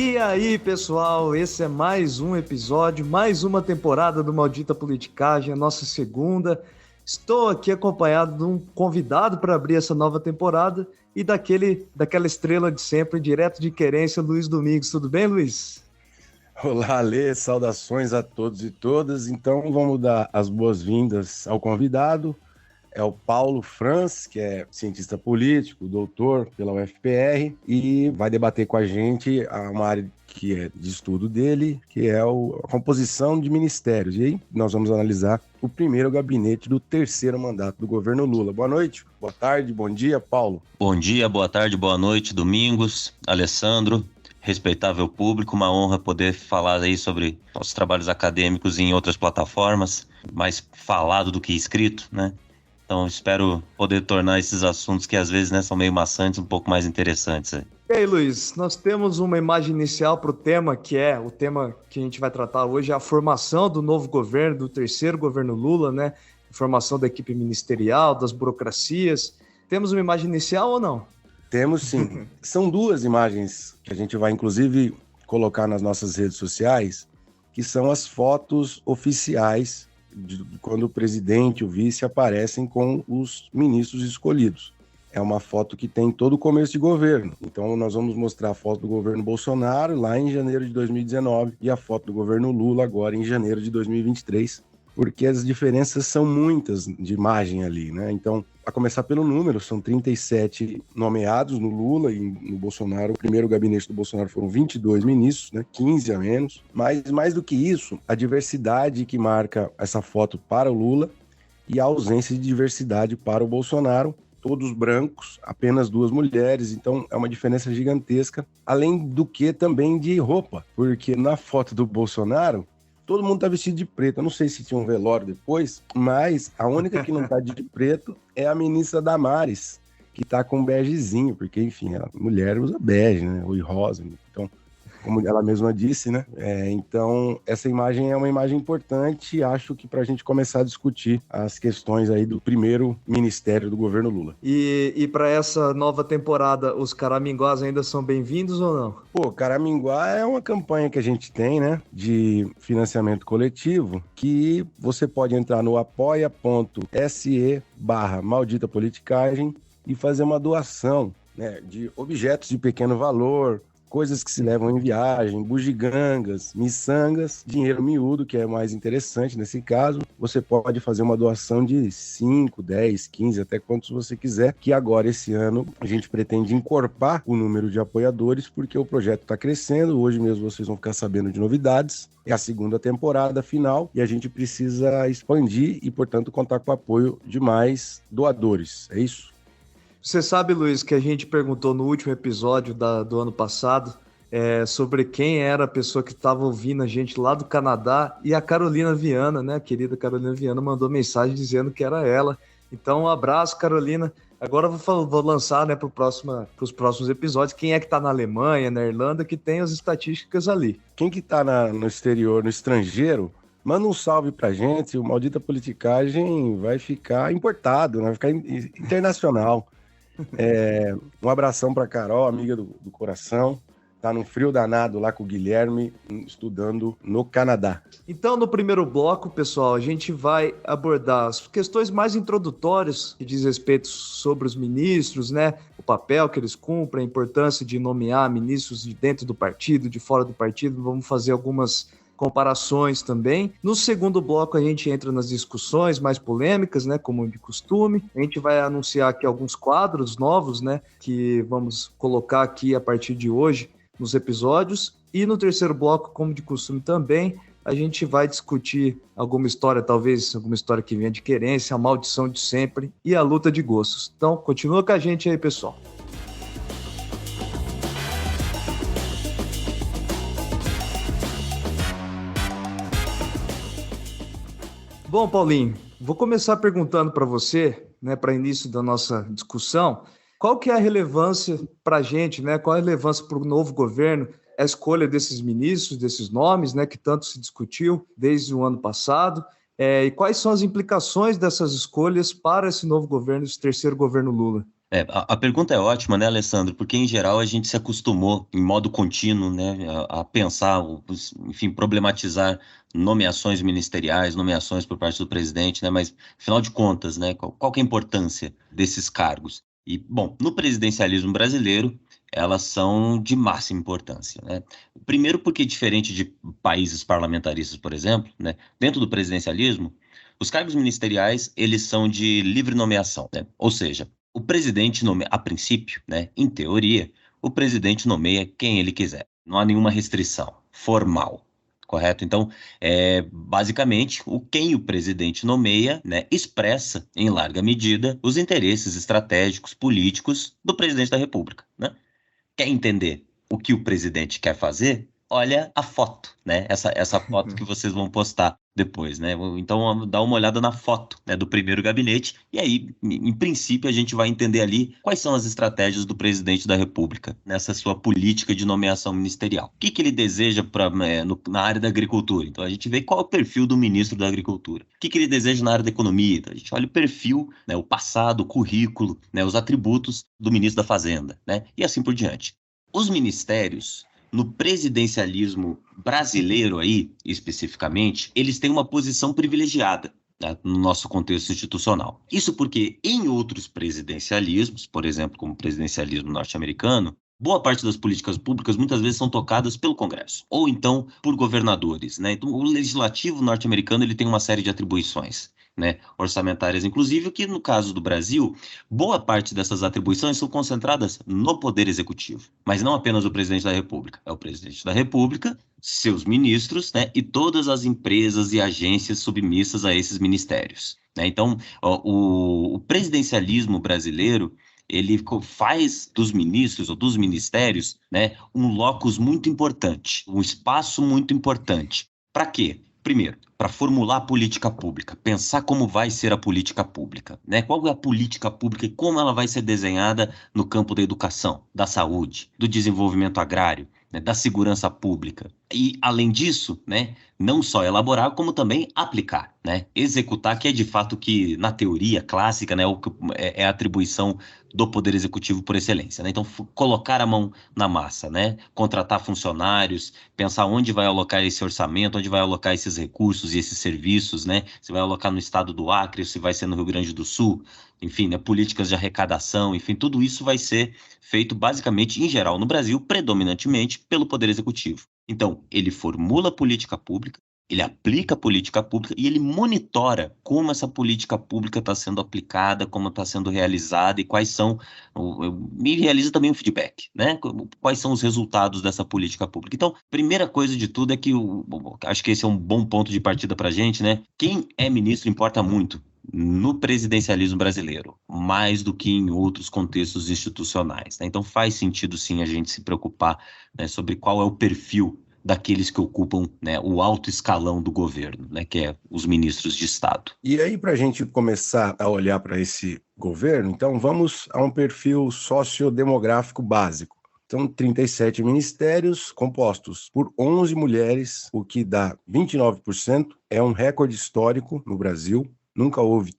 E aí, pessoal, esse é mais um episódio, mais uma temporada do Maldita Politicagem, a nossa segunda. Estou aqui acompanhado de um convidado para abrir essa nova temporada e daquela estrela de sempre, direto de Querência, Luiz Domingos. Tudo bem, Luiz? Olá, Alê, saudações a todos e todas. Então, vamos dar as boas-vindas ao convidado. É o Paulo Franz, que é cientista político, doutor pela UFPR, e vai debater com a gente uma área que é de estudo dele, que é a composição de ministérios. E aí nós vamos analisar o primeiro gabinete do terceiro mandato do governo Lula. Boa noite, boa tarde, bom dia, Paulo. Bom dia, boa tarde, boa noite, Domingos, Alessandro, respeitável público, uma honra poder falar aí sobre nossos trabalhos acadêmicos em outras plataformas, mais falado do que escrito, né? Então, espero poder tornar esses assuntos que às vezes, né, são meio maçantes, um pouco mais interessantes. E aí, Luiz, nós temos uma imagem inicial para o tema, que é o tema que a gente vai tratar hoje, a formação do novo governo, do terceiro governo Lula, né? Formação da equipe ministerial, das burocracias. Temos uma imagem inicial ou não? Temos sim. São duas imagens que a gente vai, inclusive, colocar nas nossas redes sociais, que são as fotos oficiais de quando o presidente e o vice aparecem com os ministros escolhidos. É uma foto que tem todo o começo de governo. Então, nós vamos mostrar a foto do governo Bolsonaro lá em janeiro de 2019 e a foto do governo Lula agora em janeiro de 2023, porque as diferenças são muitas de imagem ali, né? Então, a começar pelo número, são 37 nomeados no Lula e no Bolsonaro. O primeiro gabinete do Bolsonaro foram 22 ministros, né? 15 a menos. Mas, mais do que isso, a diversidade que marca essa foto para o Lula e a ausência de diversidade para o Bolsonaro. Todos brancos, apenas duas mulheres, então é uma diferença gigantesca. Além do que também de roupa, porque na foto do Bolsonaro, todo mundo tá vestido de preto. Eu não sei se tinha um velório depois, mas a única que não tá de preto é a ministra Damares, que tá com um begezinho, porque, enfim, a mulher usa bege, né? Ou rosa. Então, como ela mesma disse, né? Então, essa imagem é uma imagem importante, acho que pra gente começar a discutir as questões aí do primeiro ministério do governo Lula. E para essa nova temporada, os caraminguás ainda são bem-vindos ou não? Pô, Caraminguá é uma campanha que a gente tem, né, de financiamento coletivo, que você pode entrar no apoia.se/maldita politicagem e fazer uma doação, né, de objetos de pequeno valor, coisas que se levam em viagem, bugigangas, miçangas, dinheiro miúdo, que é mais interessante nesse caso. Você pode fazer uma doação de 5, 10, 15, até quantos você quiser, que agora, esse ano, a gente pretende encorpar o número de apoiadores, porque o projeto está crescendo. Hoje mesmo vocês vão ficar sabendo de novidades. É a segunda temporada final e a gente precisa expandir e, portanto, contar com o apoio de mais doadores. É isso? Você sabe, Luiz, que a gente perguntou no último episódio do ano passado sobre quem era a pessoa que estava ouvindo a gente lá do Canadá, e a Carolina Viana, né? A querida Carolina Viana mandou mensagem dizendo que era ela. Então, um abraço, Carolina. Agora eu vou lançar, né, para os próximos episódios quem é que está na Alemanha, na Irlanda, que tem as estatísticas ali. Quem que está no exterior, no estrangeiro, manda um salve pra gente. O Maldita Politicagem vai ficar importado, né? Vai ficar internacional. Um abração pra Carol, amiga do coração. Tá num frio danado lá com o Guilherme, estudando no Canadá. Então, no primeiro bloco, pessoal, a gente vai abordar as questões mais introdutórias que diz respeito sobre os ministros, né? O papel que eles cumprem, a importância de nomear ministros de dentro do partido, de fora do partido. Vamos fazer algumas comparações também. No segundo bloco a gente entra nas discussões mais polêmicas, né, como de costume. A gente vai anunciar aqui alguns quadros novos, né, que vamos colocar aqui a partir de hoje nos episódios. E no terceiro bloco, como de costume também, a gente vai discutir alguma história, talvez alguma história que venha de querência, a maldição de sempre e a luta de gostos. Então, continua com a gente aí, pessoal. Bom, Paulinho, vou começar perguntando para você, né, para início da nossa discussão, qual que é a relevância para a gente, né, qual é a relevância para o novo governo, a escolha desses ministros, desses nomes, né, que tanto se discutiu desde o ano passado, e quais são as implicações dessas escolhas para esse novo governo, esse terceiro governo Lula? A pergunta é ótima, né, Alessandro? Porque, em geral, a gente se acostumou, em modo contínuo, né, a pensar, enfim, problematizar nomeações ministeriais, nomeações por parte do presidente, né? Mas, afinal de contas, né, qual que é a importância desses cargos? E, bom, no presidencialismo brasileiro, elas são de máxima importância, né? Primeiro porque, diferente de países parlamentaristas, por exemplo, né, dentro do presidencialismo, os cargos ministeriais, eles são de livre nomeação, né? Ou seja, o presidente nomeia, a princípio, né, em teoria, o presidente nomeia quem ele quiser. Não há nenhuma restrição formal, correto? Então, basicamente, quem o presidente nomeia, né, expressa, em larga medida, os interesses estratégicos, políticos do presidente da República, né? Quer entender o que o presidente quer fazer? Olha a foto, né? Essa foto que vocês vão postar depois, né? Então, dá uma olhada na foto, né, do primeiro gabinete, e aí, em princípio, a gente vai entender ali quais são as estratégias do presidente da República nessa sua política de nomeação ministerial. O que ele deseja na área da agricultura? Então, a gente vê qual é o perfil do ministro da Agricultura. O que ele deseja na área da economia? Então, a gente olha o perfil, né, o passado, o currículo, né, os atributos do ministro da Fazenda, né? E assim por diante. Os ministérios, no presidencialismo brasileiro aí, especificamente, eles têm uma posição privilegiada, né, no nosso contexto institucional. Isso porque em outros presidencialismos, por exemplo, como o presidencialismo norte-americano, boa parte das políticas públicas muitas vezes são tocadas pelo Congresso, ou então por governadores, né? Então, o legislativo norte-americano ele tem uma série de atribuições, né, orçamentárias, inclusive, que no caso do Brasil, boa parte dessas atribuições são concentradas no Poder Executivo, mas não apenas o presidente da República. É o presidente da República, seus ministros, né, e todas as empresas e agências submissas a esses ministérios, né? Então, o presidencialismo brasileiro ele faz dos ministros ou dos ministérios, né, um locus muito importante, um espaço muito importante. Para quê? Primeiro, para formular a política pública, pensar como vai ser a política pública, né? Qual é a política pública e como ela vai ser desenhada no campo da educação, da saúde, do desenvolvimento agrário, né, da segurança pública. E, além disso, né, não só elaborar, como também aplicar, né? Executar, que é de fato que, na teoria clássica, né, é a atribuição do Poder Executivo por excelência, né? Então, colocar a mão na massa, né? Contratar funcionários, pensar onde vai alocar esse orçamento, onde vai alocar esses recursos e esses serviços, né? Se vai alocar no estado do Acre, se vai ser no Rio Grande do Sul, enfim, né? Políticas de arrecadação, enfim, tudo isso vai ser feito basicamente, em geral, no Brasil, predominantemente pelo Poder Executivo. Então, ele formula a política pública, ele aplica a política pública e ele monitora como essa política pública está sendo aplicada, como está sendo realizada e quais são, e realiza também um feedback, né? Quais são os resultados dessa política pública. Então, primeira coisa de tudo é que, acho que esse é um bom ponto de partida para a gente, né? Quem é ministro importa muito no presidencialismo brasileiro, mais do que em outros contextos institucionais, né? Então faz sentido sim a gente se preocupar, né, sobre qual é o perfil daqueles que ocupam, né, o alto escalão do governo, né, que é os ministros de Estado. E aí, para a gente começar a olhar para esse governo, então vamos a um perfil sociodemográfico básico. São 37 ministérios compostos por 11 mulheres, o que dá 29%, é um recorde histórico no Brasil. Nunca houve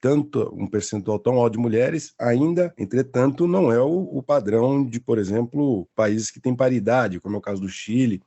um percentual tão alto de mulheres, ainda, entretanto, não é o padrão de, por exemplo, países que têm paridade, como é o caso do Chile.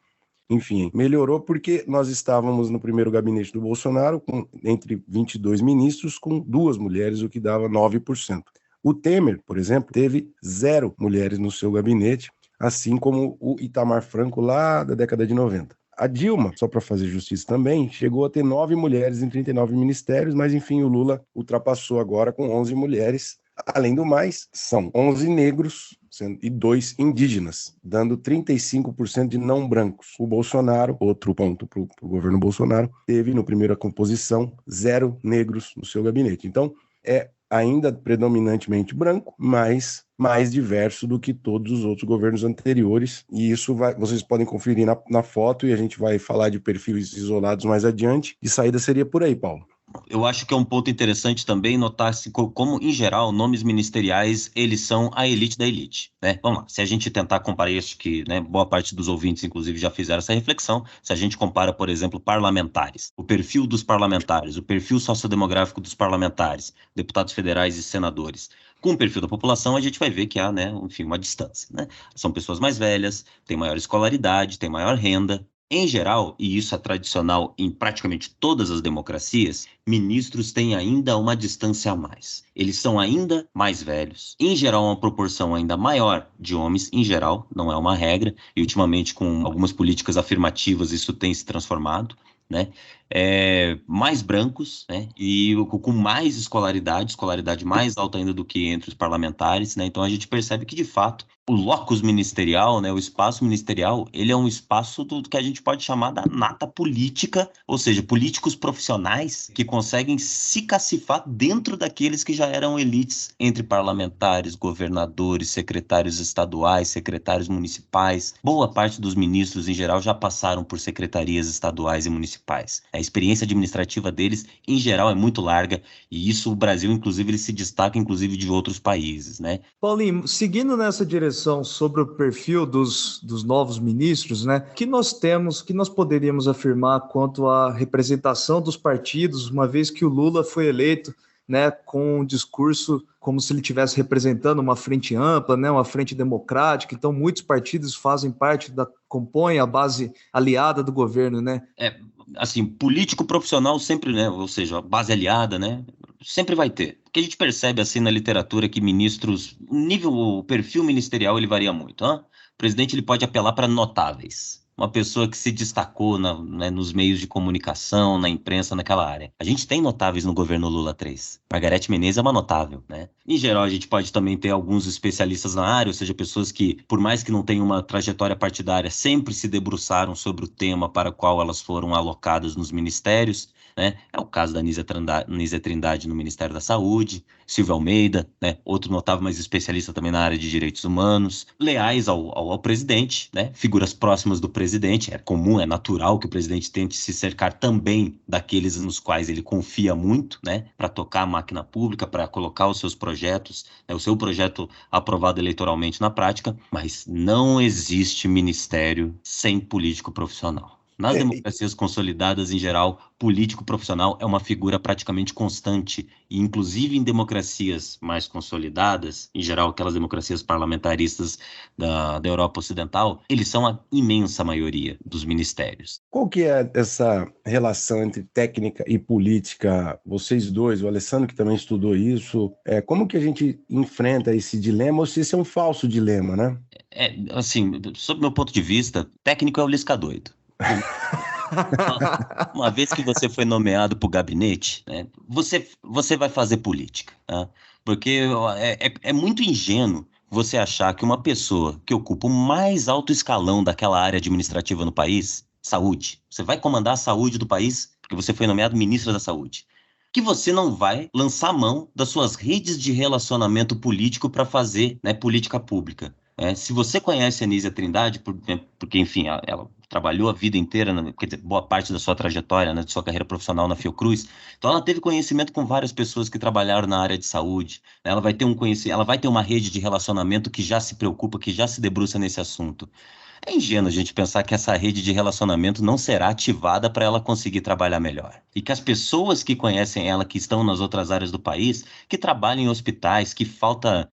Enfim, melhorou porque nós estávamos no primeiro gabinete do Bolsonaro, entre 22 ministros, com 2 mulheres, o que dava 9%. O Temer, por exemplo, teve 0 mulheres no seu gabinete, assim como o Itamar Franco lá da década de 90. A Dilma, só para fazer justiça também, chegou a ter 9 mulheres em 39 ministérios, mas enfim, o Lula ultrapassou agora com 11 mulheres. Além do mais, são 11 negros e 2 indígenas, dando 35% de não brancos. O Bolsonaro, outro ponto para o governo Bolsonaro, teve no primeira composição 0 negros no seu gabinete. Então, é ainda predominantemente branco, mas mais diverso do que todos os outros governos anteriores. E isso vocês podem conferir na foto e a gente vai falar de perfis isolados mais adiante. E saída seria por aí, Paulo. Eu acho que é um ponto interessante também notar-se como, em geral, nomes ministeriais, eles são a elite da elite, né? Vamos lá, se a gente tentar comparar isso, que, né, boa parte dos ouvintes, inclusive, já fizeram essa reflexão, se a gente compara, por exemplo, parlamentares, o perfil dos parlamentares, o perfil sociodemográfico dos parlamentares, deputados federais e senadores, Com o perfil da população, a gente vai ver que há, né, enfim, uma distância, né? São pessoas mais velhas, têm maior escolaridade, têm maior renda. Em geral, e isso é tradicional em praticamente todas as democracias, ministros têm ainda uma distância a mais. Eles são ainda mais velhos. Em geral, uma proporção ainda maior de homens, em geral, não é uma regra, e ultimamente com algumas políticas afirmativas isso tem se transformado, né? Mais brancos, né? E com mais escolaridade mais alta ainda do que entre os parlamentares, né? Então a gente percebe que, de fato, o locus ministerial, né, o espaço ministerial, ele é um espaço do que a gente pode chamar da nata política, ou seja, políticos profissionais que conseguem se cacifar dentro daqueles que já eram elites entre parlamentares, governadores, secretários estaduais, secretários municipais. Boa parte dos ministros, em geral, já passaram por secretarias estaduais e municipais. A experiência administrativa deles, em geral, é muito larga, e isso o Brasil, inclusive, ele se destaca, inclusive, de outros países, né? Paulinho, seguindo nessa direção sobre o perfil dos novos ministros, né? Que nós poderíamos afirmar quanto à representação dos partidos, uma vez que o Lula foi eleito, né, com um discurso como se ele estivesse representando uma frente ampla, né, uma frente democrática. Então, muitos partidos fazem parte compõem a base aliada do governo, né? Assim, político profissional sempre, né, ou seja, a base aliada, né, sempre vai ter. Porque a gente percebe, assim, na literatura que ministros, o perfil ministerial, ele varia muito. O presidente, ele pode apelar para notáveis. Uma pessoa que se destacou né, nos meios de comunicação, na imprensa, naquela área. A gente tem notáveis no governo Lula 3. Margarete Menezes é uma notável, né? Em geral, a gente pode também ter alguns especialistas na área, ou seja, pessoas que, por mais que não tenham uma trajetória partidária, sempre se debruçaram sobre o tema para o qual elas foram alocadas nos ministérios, né? É o caso da Nízia Trindade no Ministério da Saúde, Silvio Almeida, né? Outro notável, mas especialista também na área de direitos humanos, leais ao presidente, né? Figuras próximas do presidente. É comum, é natural que o presidente tente se cercar também daqueles nos quais ele confia muito, né? Para tocar a máquina pública, para colocar os seus projetos, né? O seu projeto aprovado eleitoralmente na prática, mas não existe ministério sem político profissional. Nas democracias consolidadas, em geral, político profissional é uma figura praticamente constante. E, inclusive, em democracias mais consolidadas, em geral, aquelas democracias parlamentaristas da Europa Ocidental, eles são a imensa maioria dos ministérios. Qual que é essa relação entre técnica e política? Vocês dois, o Alessandro que também estudou isso, como que a gente enfrenta esse dilema, ou se esse é um falso dilema, né? Assim, sob meu ponto de vista, técnico é o Lisca doido. Uma vez que você foi nomeado para o gabinete, né, você vai fazer política, tá? Porque é muito ingênuo você achar que uma pessoa que ocupa o mais alto escalão daquela área administrativa no país, saúde, você vai comandar a saúde do país porque você foi nomeado ministro da saúde, que você não vai lançar mão das suas redes de relacionamento político para fazer, né, política pública. Se você conhece a Nízia Trindade, porque, enfim, ela trabalhou a vida inteira, quer dizer, boa parte da sua trajetória, né, de sua carreira profissional na Fiocruz, então ela teve conhecimento com várias pessoas que trabalharam na área de saúde, né, ela vai ter uma rede de relacionamento que já se preocupa, que já se debruça nesse assunto. É ingênuo a gente pensar que essa rede de relacionamento não será ativada para ela conseguir trabalhar melhor. E que as pessoas que conhecem ela, que estão nas outras áreas do país, que trabalham em hospitais, que falta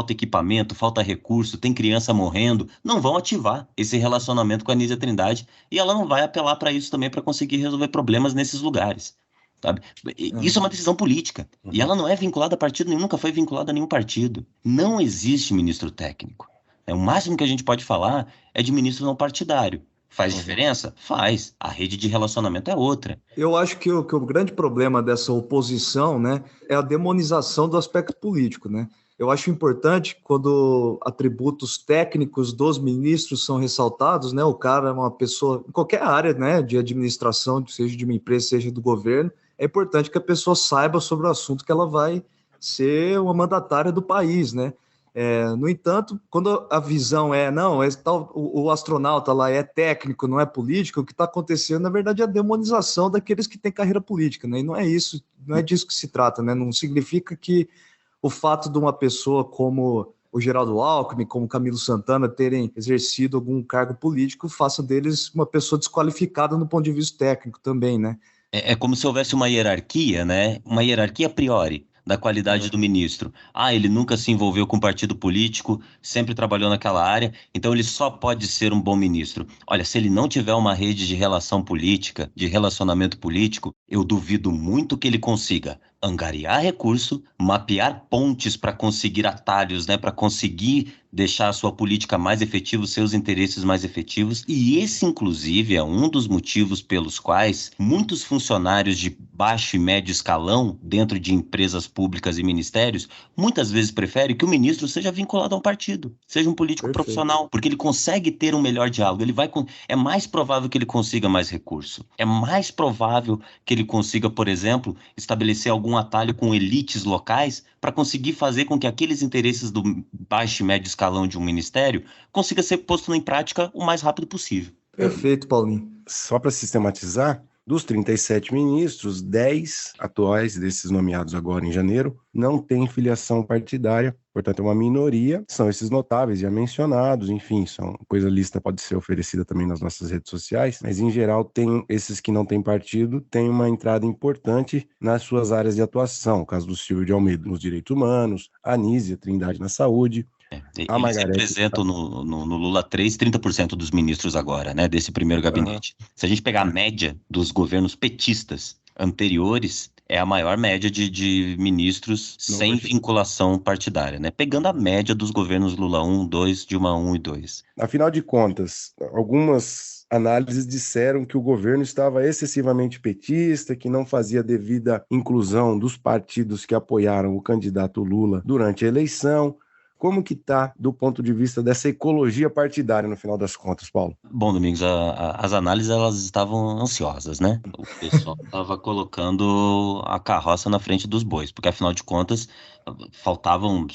equipamento, falta recurso, tem criança morrendo, não vão ativar esse relacionamento com a Nízia Trindade e ela não vai apelar para isso também para conseguir resolver problemas nesses lugares. Sabe? Isso é uma decisão política. E ela não é vinculada a partido nenhum, nunca foi vinculada a nenhum partido. Não existe ministro técnico. O máximo que a gente pode falar é de ministro não partidário. Faz diferença? Faz. A rede de relacionamento é outra. Eu acho que o grande problema dessa oposição, né, é a demonização do aspecto político, né? Eu acho importante quando atributos técnicos dos ministros são ressaltados, né? O cara é uma pessoa, em qualquer área, né, de administração, seja de uma empresa, seja do governo, é importante que a pessoa saiba sobre o assunto que ela vai ser uma mandatária do país, né? No entanto, quando a visão o astronauta lá é técnico, não é político, o que está acontecendo, na verdade, é a demonização daqueles que têm carreira política, né? E não é isso, não é disso que se trata, né? Não significa que o fato de uma pessoa como o Geraldo Alckmin, como Camilo Santana, terem exercido algum cargo político, faça deles uma pessoa desqualificada no ponto de vista técnico também, né? É como se houvesse uma hierarquia, né? Uma hierarquia a priori. da qualidade do ministro. Ah, ele nunca se envolveu com partido político, sempre trabalhou naquela área, então ele só pode ser um bom ministro. Olha, se ele não tiver uma rede de relação política, de relacionamento político, eu duvido muito que ele consiga angariar recurso, mapear pontes para conseguir atalhos, né, para conseguir deixar a sua política mais efetiva, os seus interesses mais efetivos. E esse, inclusive, é um dos motivos pelos quais muitos funcionários de baixo e médio escalão, dentro de empresas públicas e ministérios, muitas vezes preferem que o ministro seja vinculado a um partido, seja um político profissional, porque ele consegue ter um melhor diálogo. É mais provável que ele consiga mais recurso. É mais provável que ele consiga, por exemplo, estabelecer algum atalho com elites locais para conseguir fazer com que aqueles interesses do baixo e médio escalão de um ministério consiga ser posto em prática o mais rápido possível. Perfeito, Paulinho. Só para sistematizar, dos 37 ministros, 10 atuais desses nomeados agora em janeiro não têm filiação partidária, portanto é uma minoria, são esses notáveis já mencionados, enfim, a lista pode ser oferecida também nas nossas redes sociais, mas em geral esses que não têm partido têm uma entrada importante nas suas áreas de atuação, o caso do Silvio de Almeida nos direitos humanos, a Anísia Trindade na saúde. Eles representam no Lula 3, 30% dos ministros agora, né, desse primeiro gabinete. Se a gente pegar a média dos governos petistas anteriores, é a maior média de ministros sem vinculação partidária, né? Pegando a média dos governos Lula 1, 2, Dilma 1 e 2. Afinal de contas, algumas análises disseram que o governo estava excessivamente petista, que não fazia devida inclusão dos partidos que apoiaram o candidato Lula durante a eleição. Como que está do ponto de vista dessa ecologia partidária no final das contas, Paulo? Bom, Domingos, as análises elas estavam ansiosas, né? O pessoal estava colocando a carroça na frente dos bois, porque afinal de contas faltavam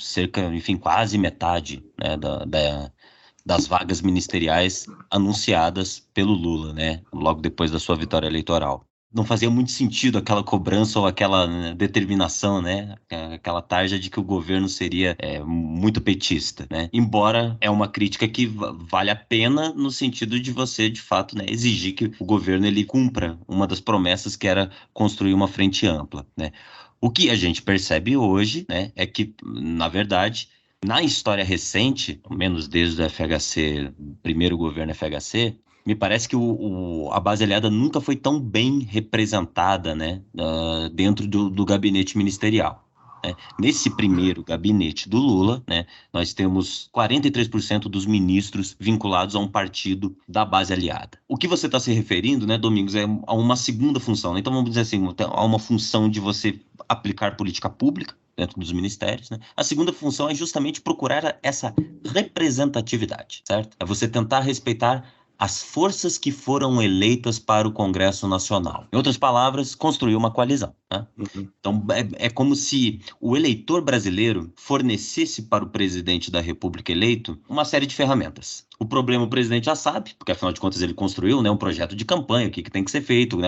quase metade, né, das vagas ministeriais anunciadas pelo Lula, né? Logo depois da sua vitória eleitoral. Não fazia muito sentido aquela cobrança ou aquela determinação, né? Aquela tarja de que o governo seria muito petista, né? Embora é uma crítica que vale a pena no sentido de você, de fato, né, exigir que o governo ele cumpra uma das promessas que era construir uma frente ampla, né? O que a gente percebe hoje, né, é que, na verdade, na história recente, ao menos desde o FHC, primeiro governo FHC, me parece que a base aliada nunca foi tão bem representada, né, dentro do gabinete ministerial. Né? Nesse primeiro gabinete do Lula, né, nós temos 43% dos ministros vinculados a um partido da base aliada. O que você está se referindo, né, Domingos, é a uma segunda função. Né? Então, vamos dizer assim, a uma função de você aplicar política pública dentro dos ministérios, né? A segunda função é justamente procurar essa representatividade, certo? É você tentar respeitar as forças que foram eleitas para o Congresso Nacional. Em outras palavras, construir uma coalizão. Né? Então, é como se o eleitor brasileiro fornecesse para o presidente da República eleito uma série de ferramentas. O problema o presidente já sabe, porque afinal de contas ele construiu, né, um projeto de campanha, o que tem que ser feito, né,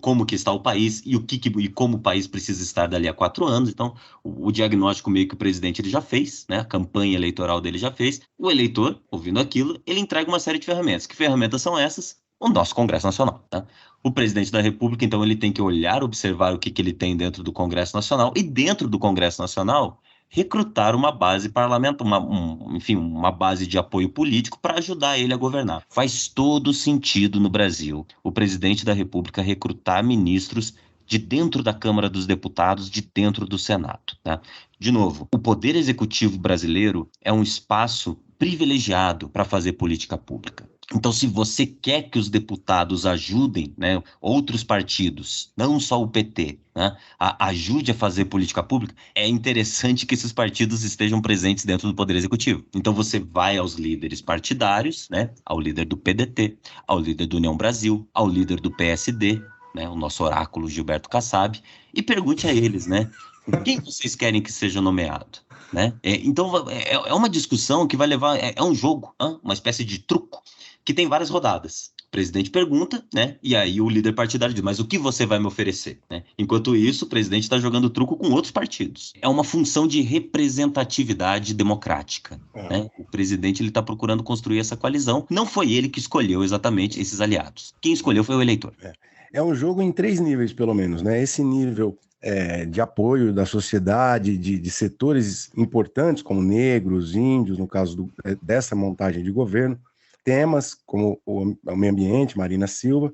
como que está o país e como o país precisa estar dali a 4 anos. Então, o diagnóstico meio que o presidente ele já fez, né, a campanha eleitoral dele já fez. O eleitor, ouvindo aquilo, ele entrega uma série de ferramentas. Que ferramentas são essas? O nosso Congresso Nacional. Tá? O presidente da República, então, ele tem que olhar, observar o que ele tem dentro do Congresso Nacional e dentro do Congresso Nacional recrutar uma base parlamentar, uma base de apoio político para ajudar ele a governar. Faz todo sentido no Brasil o presidente da República recrutar ministros de dentro da Câmara dos Deputados, de dentro do Senado. Tá? De novo, o Poder Executivo brasileiro é um espaço privilegiado para fazer política pública. Então, se você quer que os deputados ajudem, né, outros partidos, não só o PT, né, ajude a fazer política pública, é interessante que esses partidos estejam presentes dentro do Poder Executivo. Então, você vai aos líderes partidários, né, ao líder do PDT, ao líder do União Brasil, ao líder do PSD, né, o nosso oráculo Gilberto Kassab, e pergunte a eles, né, quem vocês querem que seja nomeado? Né? Então, é uma discussão que vai levar, é um jogo, uma espécie de truco, que tem várias rodadas. O presidente pergunta, né? E aí o líder partidário diz, mas o que você vai me oferecer? Né? Enquanto isso, o presidente está jogando truco com outros partidos. É uma função de representatividade democrática. Né? O presidente está procurando construir essa coalizão. Não foi ele que escolheu exatamente esses aliados. Quem escolheu foi o eleitor. É um jogo em 3 níveis, pelo menos, né? Esse nível de apoio da sociedade, de setores importantes, como negros, índios, no caso dessa montagem de governo, temas como o meio ambiente, Marina Silva,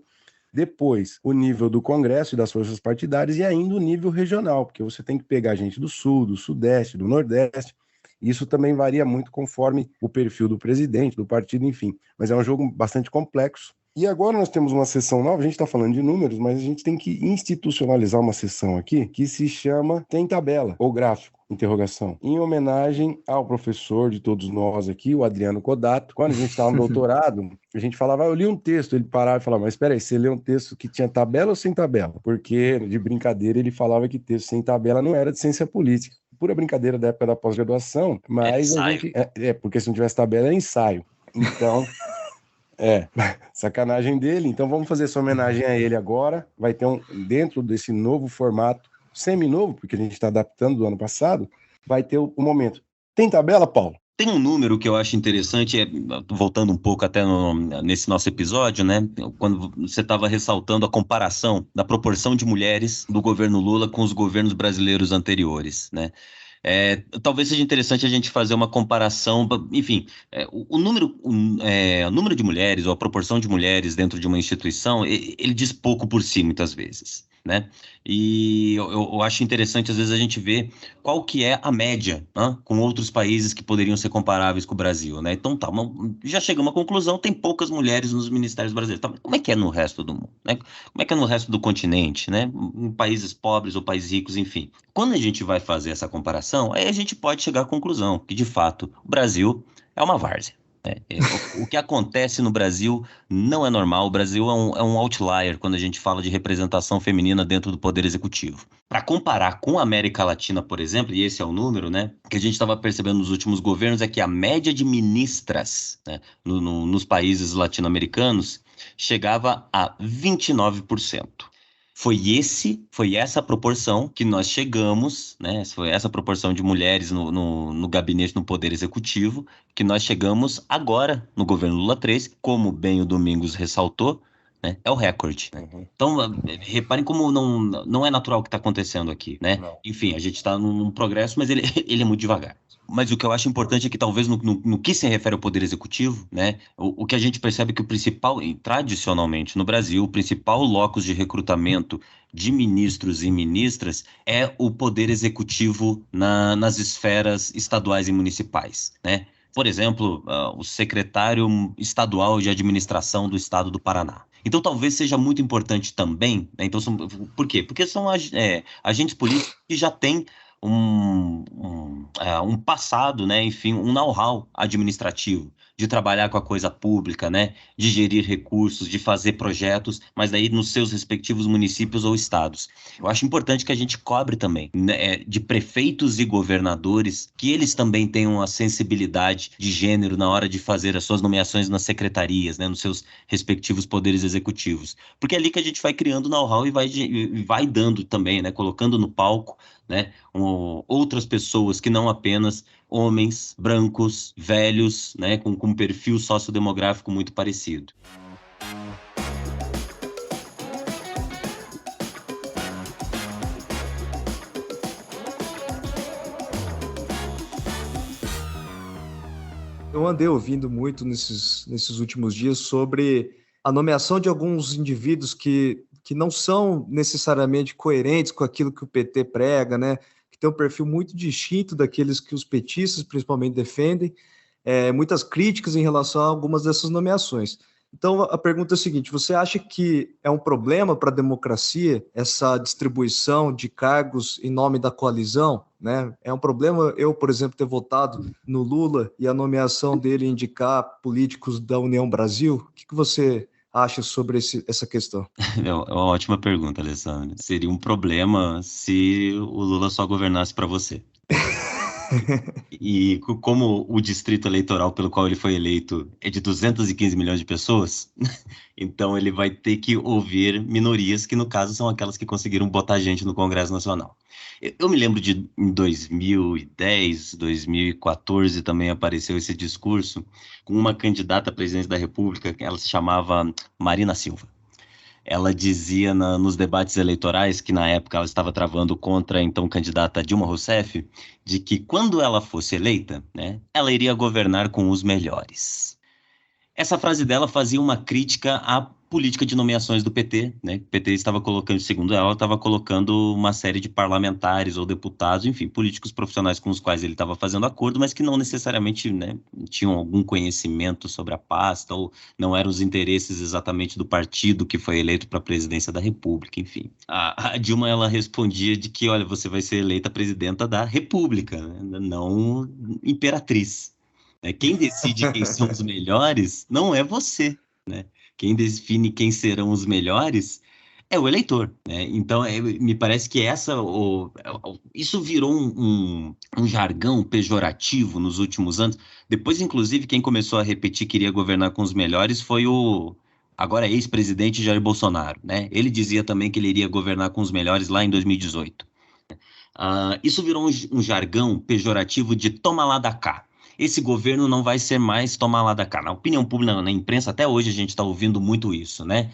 depois o nível do Congresso e das forças partidárias e ainda o nível regional, porque você tem que pegar gente do Sul, do Sudeste, do Nordeste. Isso também varia muito conforme o perfil do presidente, do partido, enfim. Mas é um jogo bastante complexo. E agora nós temos uma sessão nova, a gente está falando de números, mas a gente tem que institucionalizar uma sessão aqui que se chama Tem Tabela, ou Gráfico, interrogação, em homenagem ao professor de todos nós aqui, o Adriano Codato. Quando a gente estava no doutorado, a gente falava, eu li um texto, ele parava e falava, mas espera aí, você leu um texto que tinha tabela ou sem tabela? Porque, de brincadeira, ele falava que texto sem tabela não era de ciência política. Pura brincadeira da época da pós-graduação, mas a gente... porque se não tivesse tabela, é ensaio. Então... sacanagem dele. Então vamos fazer essa homenagem a ele agora. Vai ter dentro desse novo formato, semi-novo, porque a gente está adaptando do ano passado, vai ter o momento. Tem tabela, Paulo? Tem um número que eu acho interessante, voltando um pouco até nesse nosso episódio, né? Quando você estava ressaltando a comparação da proporção de mulheres do governo Lula com os governos brasileiros anteriores, né? Talvez seja interessante a gente fazer uma comparação, enfim, o número de mulheres ou a proporção de mulheres dentro de uma instituição, ele diz pouco por si muitas vezes, né? E eu acho interessante às vezes a gente ver qual que é a média, né, com outros países que poderiam ser comparáveis com o Brasil, né? Então já chega a uma conclusão, tem poucas mulheres nos ministérios brasileiros. Tá, como é que é no resto do mundo, né? Como é que é no resto do continente, né? Em países pobres ou países ricos, enfim. Quando a gente vai fazer essa comparação, aí a gente pode chegar à conclusão que, de fato, o Brasil é uma várzea. O que acontece no Brasil não é normal. O Brasil é um outlier quando a gente fala de representação feminina dentro do Poder Executivo. Para comparar com a América Latina, por exemplo, e esse é o número, né, que a gente estava percebendo nos últimos governos, é que a média de ministras, né, nos países latino-americanos chegava a 29%. Foi essa proporção que nós chegamos, né? Foi essa proporção de mulheres no gabinete, no Poder Executivo, que nós chegamos agora no governo Lula 3, como bem o Domingos ressaltou, né? É o recorde, né? Então, reparem como não é natural o que está acontecendo aqui, né? Não. Enfim, a gente está num progresso, mas ele é muito devagar. Mas o que eu acho importante é que talvez no que se refere ao Poder Executivo, né, o que a gente percebe é que o principal, tradicionalmente no Brasil, o principal locus de recrutamento de ministros e ministras é o Poder Executivo nas esferas estaduais e municipais, né? Por exemplo, o secretário estadual de administração do estado do Paraná. Então, talvez seja muito importante também, né? Então, por quê? Porque são agentes políticos que já têm um passado, né? Enfim, um know-how administrativo, de trabalhar com a coisa pública, né? De gerir recursos, de fazer projetos, mas daí nos seus respectivos municípios ou estados. Eu acho importante que a gente cobre também, né, de prefeitos e governadores, que eles também tenham a sensibilidade de gênero na hora de fazer as suas nomeações nas secretarias, né? Nos seus respectivos poderes executivos. Porque é ali que a gente vai criando know-how e vai dando também, né? Colocando no palco, né, outras pessoas que não apenas homens brancos, velhos, né, com um perfil sociodemográfico muito parecido. Eu andei ouvindo muito nesses últimos dias sobre a nomeação de alguns indivíduos que não são necessariamente coerentes com aquilo que o PT prega, né? Que tem um perfil muito distinto daqueles que os petistas principalmente defendem, muitas críticas em relação a algumas dessas nomeações. Então, a pergunta é a seguinte: você acha que é um problema para a democracia essa distribuição de cargos em nome da coalizão, né? É um problema eu, por exemplo, ter votado no Lula e a nomeação dele indicar políticos da União Brasil? O que você acha sobre essa questão? É uma ótima pergunta, Alessandro. Seria um problema se o Lula só governasse para você. E como o distrito eleitoral pelo qual ele foi eleito é de 215 milhões de pessoas, então ele vai ter que ouvir minorias, que no caso são aquelas que conseguiram botar gente no Congresso Nacional. Eu me lembro de em 2010, 2014 também apareceu esse discurso com uma candidata à presidência da República, ela se chamava Marina Silva. ela dizia nos debates eleitorais, que na época ela estava travando contra a então candidata Dilma Rousseff, de que quando ela fosse eleita, né, ela iria governar com os melhores. Essa frase dela fazia uma crítica à política de nomeações do PT, né? O PT estava colocando, segundo ela, estava colocando uma série de parlamentares ou deputados, enfim, políticos profissionais com os quais ele estava fazendo acordo, mas que não necessariamente, né, tinham algum conhecimento sobre a pasta ou não eram os interesses exatamente do partido que foi eleito para a presidência da República, enfim. A Dilma, ela respondia de que, olha, você vai ser eleita presidenta da República, né? Não imperatriz. Quem decide quem são os melhores não é você, né? Quem define quem serão os melhores é o eleitor, né? Então, me parece que isso virou um jargão pejorativo nos últimos anos. Depois, inclusive, quem começou a repetir que iria governar com os melhores foi o agora ex-presidente Jair Bolsonaro, né? Ele dizia também que ele iria governar com os melhores lá em 2018. Isso virou um jargão pejorativo de toma lá da cá. Esse governo não vai ser mais tomar lá da cá. Na opinião pública, na imprensa, até hoje a gente está ouvindo muito isso, né?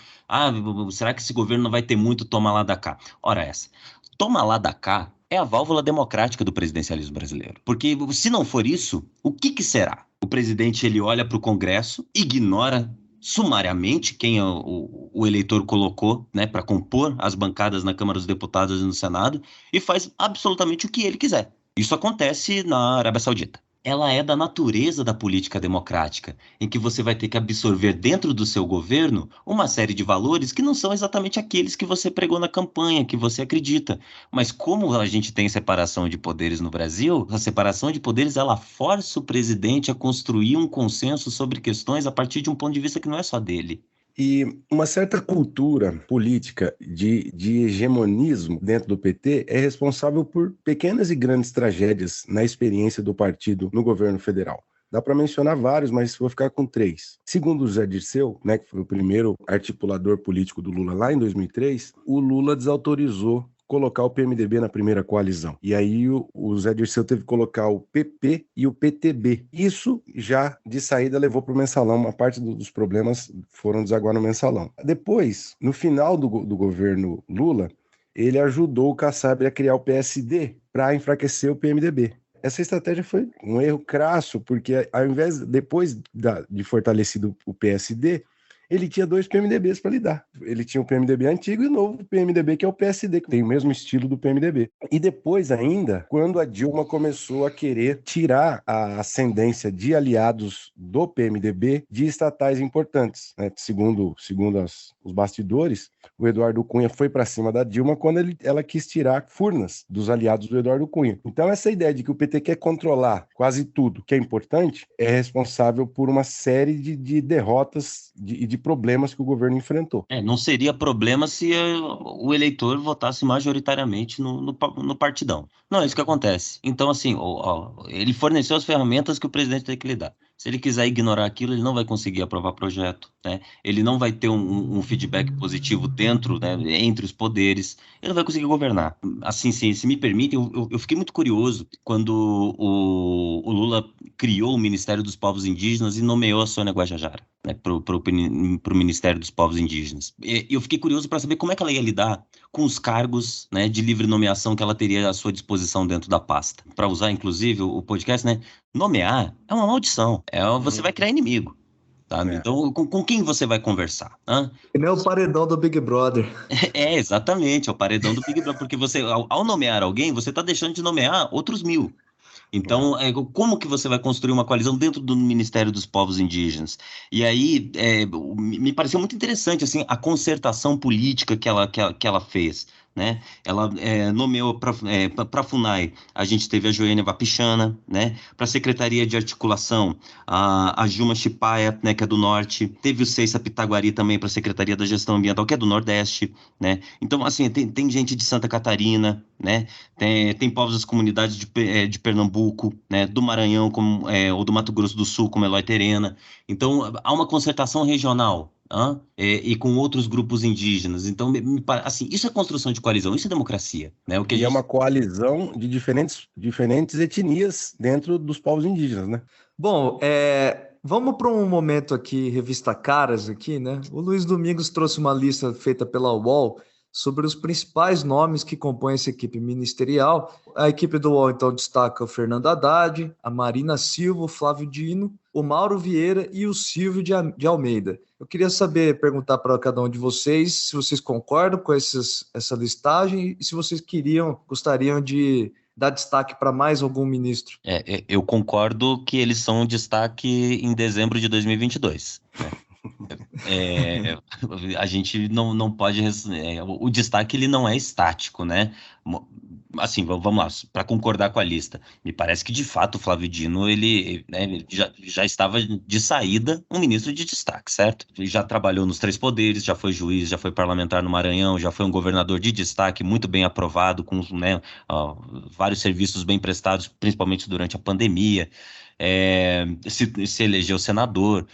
Será que esse governo não vai ter muito toma lá da cá? Ora essa, toma lá da cá é a válvula democrática do presidencialismo brasileiro. Porque se não for isso, o que será? O presidente, ele olha para o Congresso, ignora sumariamente quem o eleitor colocou, né, para compor as bancadas na Câmara dos Deputados e no Senado e faz absolutamente o que ele quiser. Isso acontece na Arábia Saudita. Ela é da natureza da política democrática, em que você vai ter que absorver dentro do seu governo uma série de valores que não são exatamente aqueles que você pregou na campanha, que você acredita. Mas como a gente tem separação de poderes no Brasil, a separação de poderes ela força o presidente a construir um consenso sobre questões a partir de um ponto de vista que não é só dele. E uma certa cultura política de hegemonismo dentro do PT é responsável por pequenas e grandes tragédias na experiência do partido no governo federal. Dá para mencionar vários, mas vou ficar com 3. Segundo o Zé Dirceu, né, que foi o primeiro articulador político do Lula lá em 2003, o Lula desautorizou colocar o PMDB na primeira coalizão. E aí o Zé Dirceu teve que colocar o PP e o PTB. Isso já de saída levou para o mensalão. Uma parte dos problemas foram desaguar no mensalão. Depois, no final do governo Lula, ele ajudou o Kassab a criar o PSD para enfraquecer o PMDB. Essa estratégia foi um erro crasso, porque ao invés, depois de fortalecido o PSD, ele tinha 2 PMDBs para lidar. Ele tinha o PMDB antigo e o novo PMDB, que é o PSD, que tem o mesmo estilo do PMDB. E depois ainda, quando a Dilma começou a querer tirar a ascendência de aliados do PMDB de estatais importantes, né? Segundo os bastidores, o Eduardo Cunha foi para cima da Dilma quando ela quis tirar Furnas dos aliados do Eduardo Cunha. Então essa ideia de que o PT quer controlar quase tudo que é importante é responsável por uma série de derrotas e de problemas que o governo enfrentou. Não seria problema se o eleitor votasse majoritariamente no partidão. Não é isso que acontece. Então, assim, ele forneceu as ferramentas que o presidente tem que lhe dar. Se ele quiser ignorar aquilo, ele não vai conseguir aprovar projeto, né? Ele não vai ter um feedback positivo dentro, né, entre os poderes. Ele não vai conseguir governar. Assim, se me permitem, eu fiquei muito curioso quando o Lula criou o Ministério dos Povos Indígenas e nomeou a Sônia Guajajara, né, para o Ministério dos Povos Indígenas. E eu fiquei curioso para saber como é que ela ia lidar com os cargos, né, de livre nomeação que ela teria à sua disposição dentro da pasta. Para usar, inclusive, o podcast, né? Nomear é uma maldição. Você vai criar inimigo. Tá? Então, com quem você vai conversar? Que nem o paredão do Big Brother. Exatamente, é o paredão do Big Brother. Porque você, ao nomear alguém, você está deixando de nomear outros 1000. Então, como que você vai construir uma coalizão dentro do Ministério dos Povos Indígenas? E aí, me pareceu muito interessante assim, a concertação política que ela fez. Né? Ela nomeou para a FUNAI, a gente teve a Joênia Wapichana, né? Para a Secretaria de Articulação, a Juma Chipaia, né, que é do Norte, teve o Ceissa Pitaguari também para a Secretaria da Gestão Ambiental, que é do Nordeste, né? Então, assim, tem gente de Santa Catarina, né? Tem povos das comunidades de Pernambuco, né? Do Maranhão, ou do Mato Grosso do Sul, como Eloy Terena. Então, há uma concertação regional, e com outros grupos indígenas. Então, assim, isso é construção de coalizão, isso é democracia. Né? É uma coalizão de diferentes etnias dentro dos povos indígenas, né? Bom, Vamos para um momento aqui, revista Caras aqui, né? O Luiz Domingos trouxe uma lista feita pela UOL sobre os principais nomes que compõem essa equipe ministerial. A equipe do UOL, então, destaca o Fernando Haddad, a Marina Silva, o Flávio Dino, o Mauro Vieira e o Silvio de Almeida. Eu queria saber, perguntar para cada um de vocês se vocês concordam com essa listagem e se vocês gostariam de dar destaque para mais algum ministro. Eu concordo que eles são um destaque em dezembro de 2022, né? A gente não pode... o destaque ele não é estático, né? Assim, vamos lá, para concordar com a lista. Me parece que, de fato, o Flávio Dino, ele já estava de saída um ministro de destaque, certo? Ele já trabalhou nos três poderes, já foi juiz, já foi parlamentar no Maranhão, já foi um governador de destaque, muito bem aprovado, com vários serviços bem prestados, principalmente durante a pandemia. Se elegeu senador.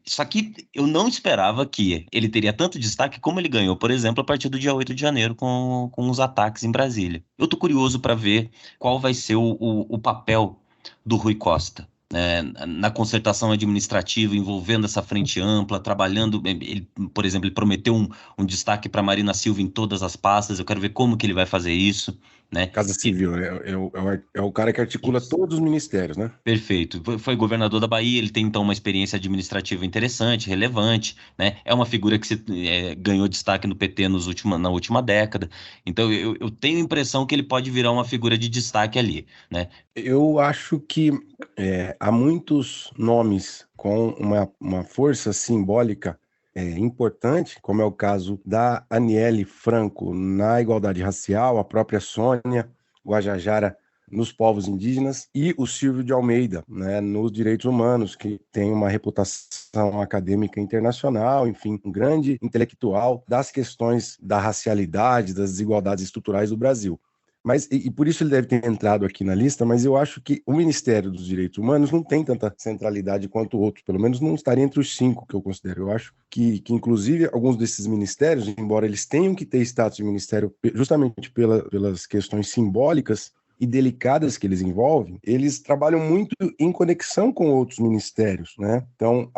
Só que eu não esperava que ele teria tanto destaque como ele ganhou, por exemplo, a partir do dia 8 de janeiro com os ataques em Brasília. Eu tô curioso para ver qual vai ser o papel do Rui Costa, né, na concertação administrativa, envolvendo essa frente ampla, trabalhando. Ele, por exemplo, ele prometeu um destaque para Marina Silva em todas as pastas. Eu quero ver como que ele vai fazer isso, né? Casa Civil, é o cara que articula todos os ministérios, né? Perfeito. Foi governador da Bahia, ele tem então uma experiência administrativa interessante, relevante, né? É uma figura que ganhou destaque no PT na última década. Então eu tenho a impressão que ele pode virar uma figura de destaque ali, né? Eu acho que há muitos nomes com uma força simbólica importante, como é o caso da Aniele Franco na igualdade racial, a própria Sônia Guajajara nos povos indígenas e o Silvio de Almeida, né, nos direitos humanos, que tem uma reputação acadêmica internacional, enfim, um grande intelectual das questões da racialidade, das desigualdades estruturais do Brasil. Mas, e por isso ele deve ter entrado aqui na lista, mas eu acho que o Ministério dos Direitos Humanos não tem tanta centralidade quanto outros, pelo menos não estaria entre os 5 que eu considero. Eu acho que inclusive, alguns desses ministérios, embora eles tenham que ter status de ministério justamente pelas questões simbólicas e delicadas que eles envolvem, eles trabalham muito em conexão com outros ministérios, né? Então,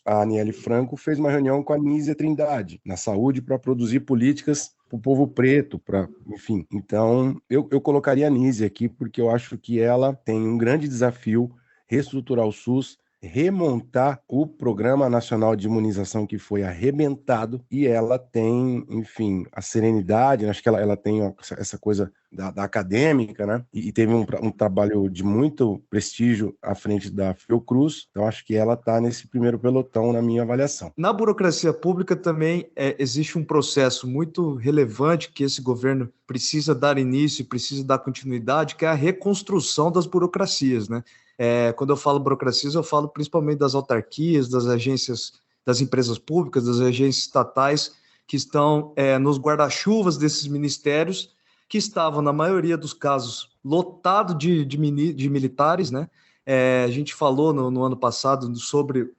a Aniele Franco fez uma reunião com a Nízia Trindade, na saúde, para produzir políticas para o povo preto, enfim. Então, eu colocaria a Nízia aqui, porque eu acho que ela tem um grande desafio, reestruturar o SUS, remontar o Programa Nacional de Imunização que foi arrebentado, e ela tem, enfim, a serenidade, acho que ela tem essa coisa da acadêmica, né? E teve um trabalho de muito prestígio à frente da Fiocruz, então acho que ela está nesse primeiro pelotão na minha avaliação. Na burocracia pública também existe um processo muito relevante que esse governo precisa dar início, precisa dar continuidade, que é a reconstrução das burocracias, né? Quando eu falo burocracias, eu falo principalmente das autarquias, das agências, das empresas públicas, das agências estatais que estão nos guarda-chuvas desses ministérios, que estavam, na maioria dos casos, lotados de militares, né? A gente falou no ano passado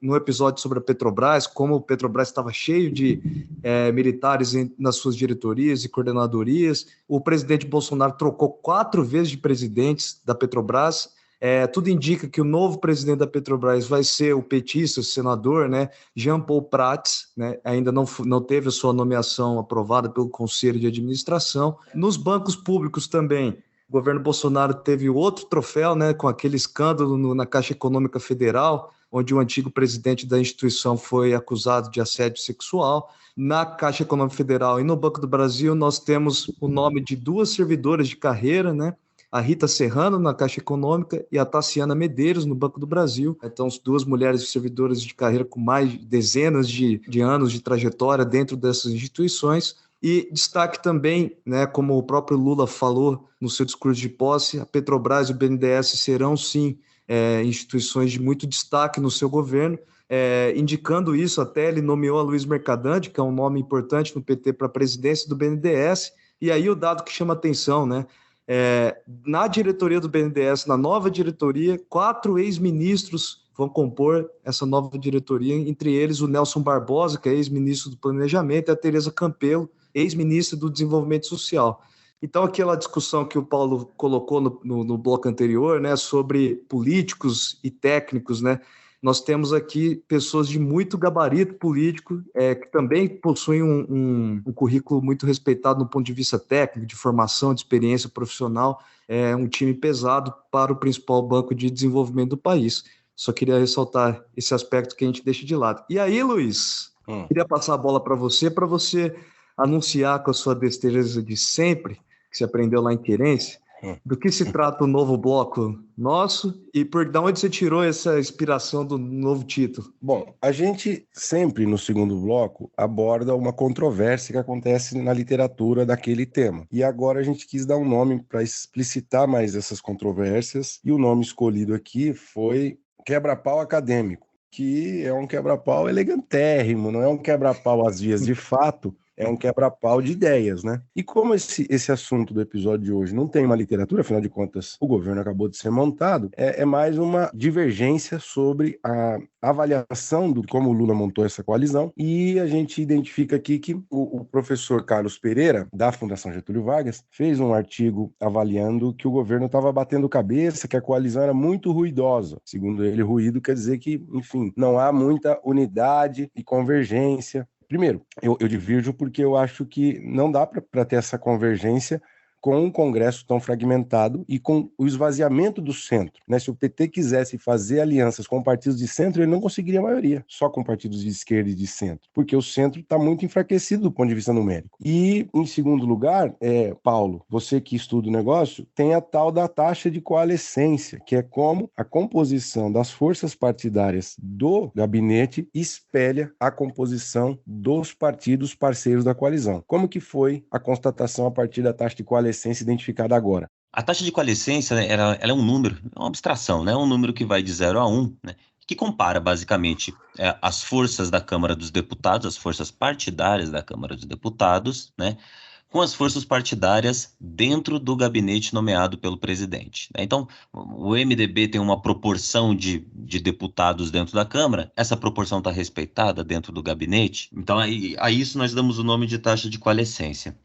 no episódio sobre a Petrobras, como a Petrobras estava cheio de militares nas suas diretorias e coordenadorias. O presidente Bolsonaro trocou 4 vezes de presidentes da Petrobras. Tudo indica que o novo presidente da Petrobras vai ser o petista, o senador, né, Jean Paul Prats, né, ainda não teve a sua nomeação aprovada pelo Conselho de Administração. Nos bancos públicos também, o governo Bolsonaro teve outro troféu, né, com aquele escândalo na Caixa Econômica Federal, onde o antigo presidente da instituição foi acusado de assédio sexual. Na Caixa Econômica Federal e no Banco do Brasil, nós temos o nome de 2 servidoras de carreira, né? A Rita Serrano na Caixa Econômica e a Taciana Medeiros no Banco do Brasil. Então, 2 mulheres servidoras de carreira com mais de dezenas de anos de trajetória dentro dessas instituições. E destaque também, né, como o próprio Lula falou no seu discurso de posse, a Petrobras e o BNDES serão, sim, instituições de muito destaque no seu governo. Indicando isso, até ele nomeou a Luiz Mercadante, que é um nome importante no PT para a presidência do BNDES. E aí o dado que chama atenção, né? Na diretoria do BNDES, na nova diretoria, 4 ex-ministros vão compor essa nova diretoria, entre eles o Nelson Barbosa, que é ex-ministro do Planejamento, e a Tereza Campelo, ex-ministra do Desenvolvimento Social. Então, aquela discussão que o Paulo colocou no bloco anterior, né, sobre políticos e técnicos, né, nós temos aqui pessoas de muito gabarito político, que também possuem um currículo muito respeitado no ponto de vista técnico, de formação, de experiência profissional, um time pesado para o principal banco de desenvolvimento do país. Só queria ressaltar esse aspecto que a gente deixa de lado. E aí, Luiz, queria passar a bola para você anunciar com a sua destreza de sempre, que você aprendeu lá em Querência, do que se trata o novo bloco nosso e de onde você tirou essa inspiração do novo título? Bom, a gente sempre no segundo bloco aborda uma controvérsia que acontece na literatura daquele tema. E agora a gente quis dar um nome para explicitar mais essas controvérsias, e o nome escolhido aqui foi Quebra-Pau Acadêmico, que é um quebra-pau elegantérrimo, não é um quebra-pau às vias de fato, é um quebra-pau de ideias, né? E como esse assunto do episódio de hoje não tem uma literatura, afinal de contas, o governo acabou de ser montado, é mais uma divergência sobre a avaliação de como o Lula montou essa coalizão, e a gente identifica aqui que o professor Carlos Pereira, da Fundação Getúlio Vargas, fez um artigo avaliando que o governo estava batendo cabeça, que a coalizão era muito ruidosa. Segundo ele, ruído quer dizer que, enfim, não há muita unidade e convergência. Primeiro, eu divirjo porque eu acho que não dá para ter essa convergência com um Congresso tão fragmentado e com o esvaziamento do centro, né? Se o PT quisesse fazer alianças com partidos de centro, ele não conseguiria a maioria, só com partidos de esquerda e de centro, porque o centro está muito enfraquecido do ponto de vista numérico. E, em segundo lugar, Paulo, você que estuda o negócio, tem a tal da taxa de coalescência, que é como a composição das forças partidárias do gabinete espelha a composição dos partidos parceiros da coalizão. Como que foi a constatação a partir da taxa de coalescência identificada agora? A taxa de coalescência, né, ela é um número, é uma abstração, né? Um número que vai de 0 a 1, né? Que compara basicamente as forças da Câmara dos Deputados, as forças partidárias da Câmara dos Deputados, né? Com as forças partidárias dentro do gabinete nomeado pelo presidente, né? Então, o MDB tem uma proporção de deputados dentro da Câmara, essa proporção está respeitada dentro do gabinete, então a isso nós damos o nome de taxa de coalescência.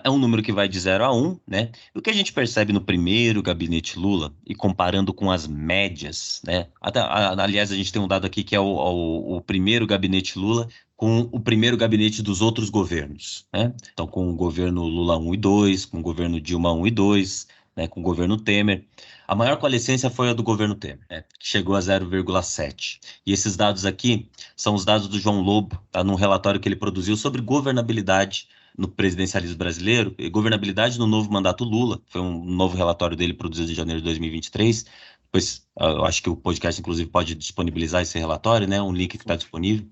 É um número que vai de 0 a 1, né? O que a gente percebe no primeiro gabinete Lula, e comparando com as médias, né? Aliás, a gente tem um dado aqui que é o primeiro gabinete Lula com o primeiro gabinete dos outros governos, né? Então, com o governo Lula 1 e 2, com o governo Dilma 1 e 2, né? Com o governo Temer. A maior coalescência foi a do governo Temer, né? Que chegou a 0,7. E esses dados aqui são os dados do João Lobo, tá? Num relatório que ele produziu sobre governabilidade no presidencialismo brasileiro, e governabilidade no novo mandato Lula, foi um novo relatório dele produzido em janeiro de 2023, depois eu acho que o podcast inclusive pode disponibilizar esse relatório, né, um link que está disponível.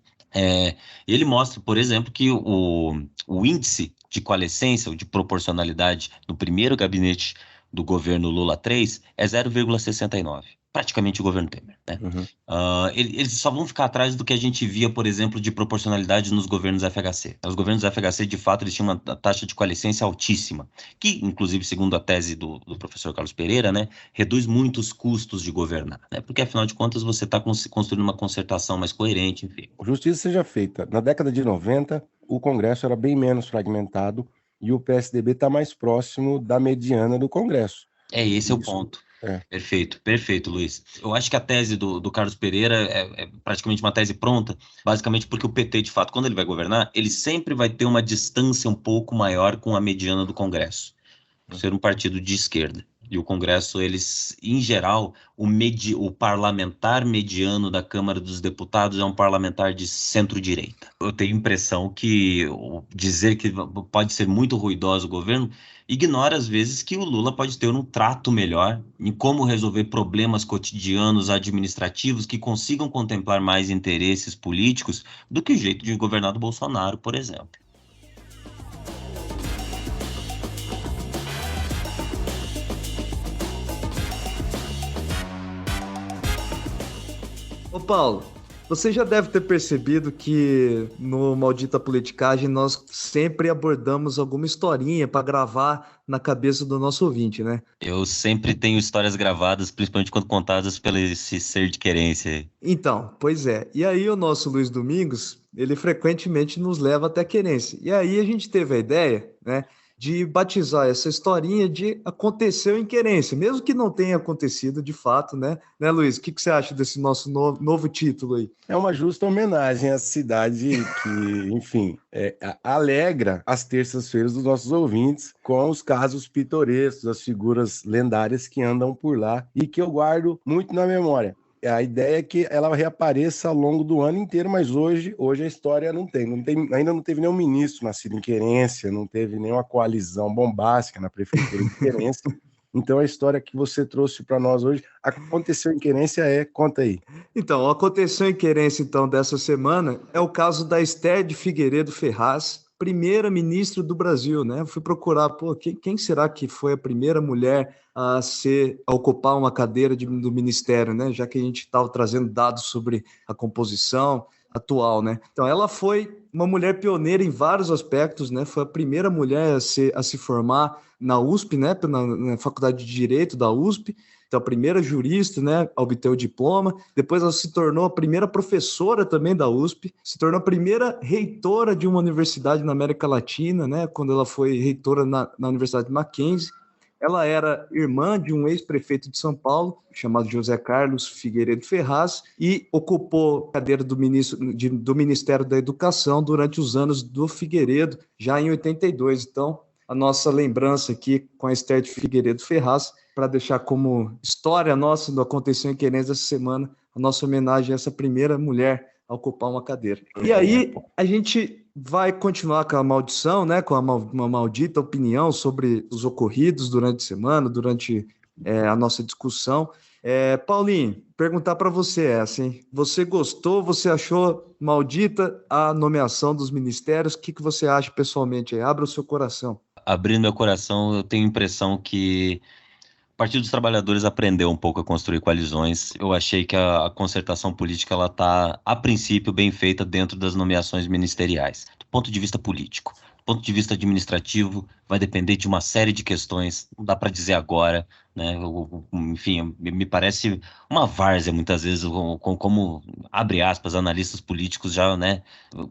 Ele mostra, por exemplo, que o índice de coalescência, ou de proporcionalidade no primeiro gabinete do governo Lula 3 é 0,69. Praticamente o governo Temer, né? Eles só vão ficar atrás do que a gente via, por exemplo, de proporcionalidade nos governos FHC. Os governos FHC, de fato, eles tinham uma taxa de coalescência altíssima, que, inclusive, segundo a tese do professor Carlos Pereira, né, reduz muito os custos de governar, né? Porque, afinal de contas, você está construindo uma concertação mais coerente, enfim. Justiça seja feita. Na década de 90, o Congresso era bem menos fragmentado e o PSDB está mais próximo da mediana do Congresso. Esse é o ponto. Perfeito, Luiz. Eu acho que a tese do Carlos Pereira é praticamente uma tese pronta, basicamente porque o PT, de fato, quando ele vai governar, ele sempre vai ter uma distância um pouco maior com a mediana do Congresso, por ser um partido de esquerda. E o Congresso, eles, em geral, o parlamentar mediano da Câmara dos Deputados é um parlamentar de centro-direita. Eu tenho a impressão que dizer que pode ser muito ruidoso o governo ignora, às vezes, que o Lula pode ter um trato melhor em como resolver problemas cotidianos administrativos que consigam contemplar mais interesses políticos do que o jeito de governar do Bolsonaro, por exemplo. Ô Paulo, você já deve ter percebido que no Maldita Politicagem nós sempre abordamos alguma historinha para gravar na cabeça do nosso ouvinte, né? Eu sempre tenho histórias gravadas, principalmente quando contadas pelo esse ser de querência aí. Então, pois é. E aí o nosso Luiz Domingos, ele frequentemente nos leva até a querência. E aí a gente teve a ideia, né, de batizar essa historinha de aconteceu em Querência, mesmo que não tenha acontecido de fato, né? Né, Luiz? O que você acha desse nosso novo título aí? É uma justa homenagem à cidade que, enfim, alegra as terças-feiras dos nossos ouvintes com os casos pitorescos, as figuras lendárias que andam por lá e que eu guardo muito na memória. A ideia é que ela reapareça ao longo do ano inteiro, mas hoje a história ainda não teve nenhum ministro nascido em Querência, não teve nenhuma coalizão bombástica na prefeitura de Querência. Então a história que você trouxe para nós hoje aconteceu em Querência, conta aí. Então, aconteceu em Querência, então, dessa semana, é o caso da Esther de Figueiredo Ferraz, primeira-ministra do Brasil, né? Eu fui procurar, quem será que foi a primeira mulher a ocupar uma cadeira do ministério, né? Já que a gente estava trazendo dados sobre a composição atual, né? Então, ela foi uma mulher pioneira em vários aspectos, né? Foi a primeira mulher a se formar na USP, né? Na Faculdade de Direito da USP. Então, a primeira jurista, né, a obter o diploma. Depois ela se tornou a primeira professora também da USP, se tornou a primeira reitora de uma universidade na América Latina, né, quando ela foi reitora na Universidade de Mackenzie. Ela era irmã de um ex-prefeito de São Paulo, chamado José Carlos Figueiredo Ferraz, e ocupou a cadeira do Ministério da Educação durante os anos do Figueiredo, já em 82. Então, a nossa lembrança aqui com a Esther de Figueiredo Ferraz, para deixar como história nossa do Aconteceu em Querência essa semana, a nossa homenagem a essa primeira mulher a ocupar uma cadeira. E aí, a gente vai continuar com a maldição, né, com uma maldita opinião sobre os ocorridos durante a semana, durante a nossa discussão. Paulinho, perguntar para você hein? Você gostou, você achou maldita a nomeação dos ministérios? O que você acha pessoalmente aí? Abra o seu coração. Abrindo meu coração, eu tenho a impressão que o Partido dos Trabalhadores aprendeu um pouco a construir coalizões. Eu achei que a concertação política ela está, a princípio, bem feita dentro das nomeações ministeriais. Do ponto de vista político, do ponto de vista administrativo, vai depender de uma série de questões. Não dá para dizer agora, né? Enfim, me parece uma várzea muitas vezes, como abre aspas, analistas políticos já, né,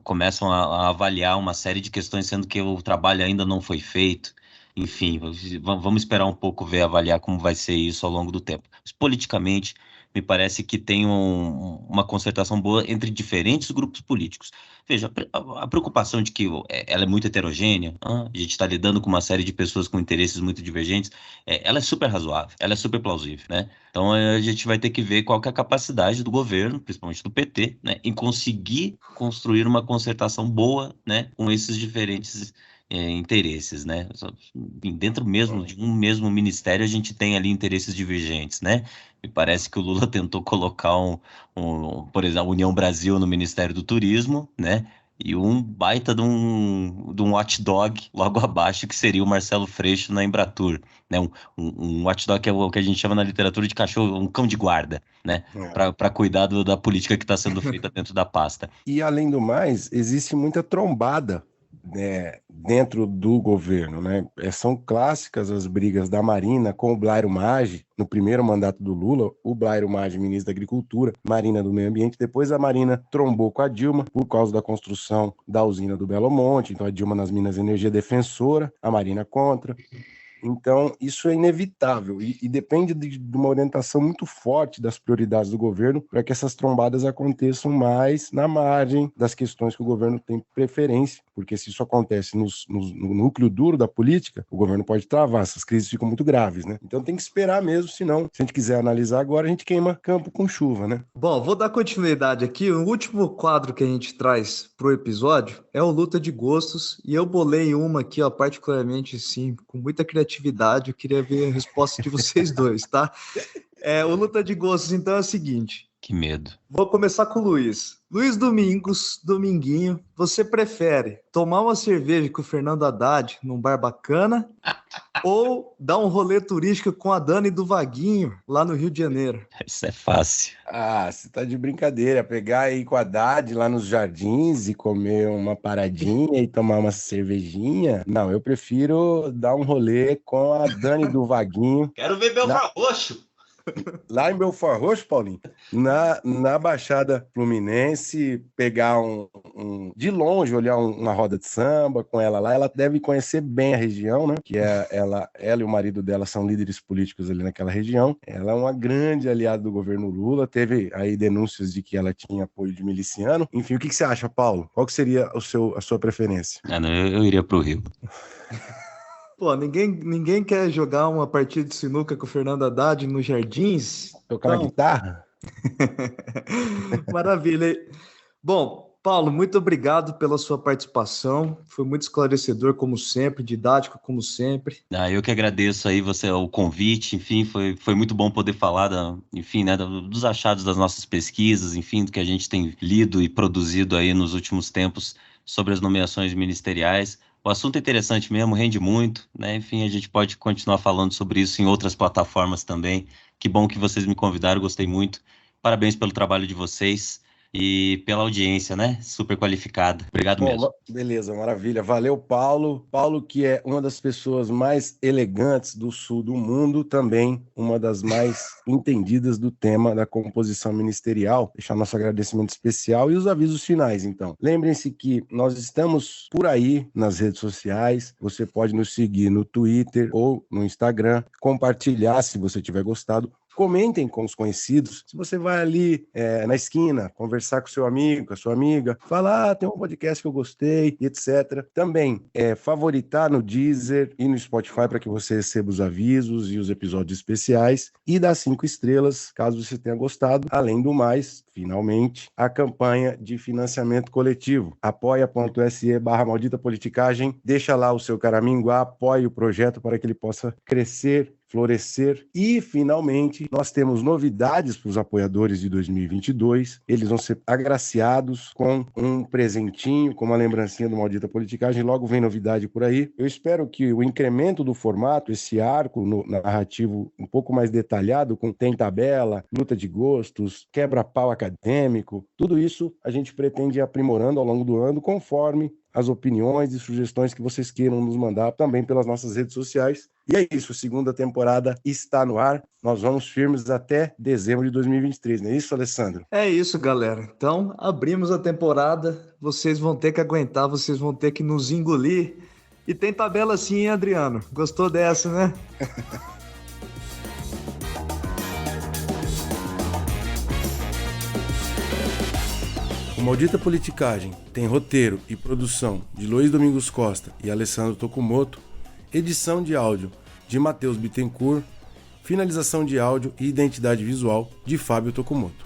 começam a avaliar uma série de questões, sendo que o trabalho ainda não foi feito. Enfim, vamos esperar um pouco, avaliar como vai ser isso ao longo do tempo. Mas, politicamente, me parece que tem uma concertação boa entre diferentes grupos políticos. Veja, a preocupação de que ela é muito heterogênea, a gente está lidando com uma série de pessoas com interesses muito divergentes, ela é super razoável, ela é super plausível, né? Então a gente vai ter que ver qual que é a capacidade do governo, principalmente do PT, né, em conseguir construir uma concertação boa, né, com esses diferentes interesses, né? Dentro mesmo de um mesmo ministério a gente tem ali interesses divergentes, né? Me parece que o Lula tentou colocar por exemplo, a União Brasil no Ministério do Turismo, né? E um baita de um watchdog logo abaixo, que seria o Marcelo Freixo na Embratur, né? Um watchdog que é o que a gente chama na literatura de cachorro, um cão de guarda, né? Para cuidar da política que está sendo feita dentro da pasta. E, além do mais, existe muita trombada, né, dentro do governo, né? São clássicas as brigas da Marina com o Blairo Maggi, no primeiro mandato do Lula, o Blairo Maggi, ministro da Agricultura, Marina do Meio Ambiente. Depois a Marina trombou com a Dilma por causa da construção da usina do Belo Monte, então a Dilma nas Minas de Energia defensora, a Marina contra. Então, isso é inevitável e depende de uma orientação muito forte das prioridades do governo para que essas trombadas aconteçam mais na margem das questões que o governo tem preferência, porque se isso acontece no núcleo duro da política, o governo pode travar, essas crises ficam muito graves, né? Então tem que esperar mesmo, senão, se a gente quiser analisar agora, a gente queima campo com chuva, né? Bom, vou dar continuidade aqui. O último quadro que a gente traz pro episódio é o Luta de Gostos, e eu bolei uma aqui, ó, particularmente, sim, com muita criatividade. Eu queria ver a resposta de vocês dois, tá? O Luta de Gostos, então, é o seguinte. Que medo. Vou começar com o Luiz. Luiz Domingos, Dominguinho, você prefere tomar uma cerveja com o Fernando Haddad num bar bacana ou dar um rolê turístico com a Dani do Vaguinho lá no Rio de Janeiro? Isso é fácil. Ah, você tá de brincadeira. Pegar aí com a Haddad lá nos jardins e comer uma paradinha e tomar uma cervejinha? Não, eu prefiro dar um rolê com a Dani do Vaguinho. Quero ver Belfort Roxo. Lá em Belfort Roxo, Paulinho, na Baixada Fluminense, pegar de longe, olhar uma roda de samba com ela lá, ela deve conhecer bem a região, né? Que ela e o marido dela são líderes políticos ali naquela região. Ela é uma grande aliada do governo Lula, teve aí denúncias de que ela tinha apoio de miliciano. Enfim, o que você acha, Paulo? Qual que seria a sua preferência? Não, eu iria pro Rio. Pô, ninguém quer jogar uma partida de sinuca com o Fernando Haddad nos Jardins? Tocar uma guitarra? Maravilha. Bom, Paulo, muito obrigado pela sua participação. Foi muito esclarecedor, como sempre, didático, como sempre. Eu que agradeço aí o convite, enfim, foi muito bom poder falar, enfim, né, dos achados das nossas pesquisas, enfim, do que a gente tem lido e produzido aí nos últimos tempos sobre as nomeações ministeriais. O assunto é interessante mesmo, rende muito, né? Enfim, a gente pode continuar falando sobre isso em outras plataformas também. Que bom que vocês me convidaram, gostei muito. Parabéns pelo trabalho de vocês e pela audiência, né? Super qualificada. Obrigado mesmo. Beleza, maravilha. Valeu, Paulo. Paulo, que é uma das pessoas mais elegantes do sul do mundo, também uma das mais entendidas do tema da composição ministerial. Deixar nosso agradecimento especial e os avisos finais, então. Lembrem-se que nós estamos por aí nas redes sociais. Você pode nos seguir no Twitter ou no Instagram, compartilhar se você tiver gostado. Comentem com os conhecidos. Se você vai ali na esquina, conversar com seu amigo, com a sua amiga, falar, tem um podcast que eu gostei, etc. Também favoritar no Deezer e no Spotify para que você receba os avisos e os episódios especiais. E dar 5 estrelas, caso você tenha gostado. Além do mais, finalmente, a campanha de financiamento coletivo. apoia.se/maldita politicagem. Deixa lá o seu caraminguá, apoie o projeto para que ele possa crescer, florescer. E, finalmente, nós temos novidades para os apoiadores de 2022. Eles vão ser agraciados com um presentinho, com uma lembrancinha do Maldita Politicagem. Logo vem novidade por aí. Eu espero que o incremento do formato, esse arco narrativo um pouco mais detalhado, tem tabela, luta de gostos, quebra-pau acadêmico, tudo isso a gente pretende ir aprimorando ao longo do ano, conforme as opiniões e sugestões que vocês queiram nos mandar também pelas nossas redes sociais. E é isso, a segunda temporada está no ar. Nós vamos firmes até dezembro de 2023, não é isso, Alessandro? É isso, galera. Então, abrimos a temporada. Vocês vão ter que aguentar, vocês vão ter que nos engolir. E tem tabela sim, hein, Adriano? Gostou dessa, né? O Maldita Politicagem tem roteiro e produção de Luiz Domingos Costa e Alessandro Tokumoto, edição de áudio de Matheus Bittencourt, finalização de áudio e identidade visual de Fábio Tokumoto.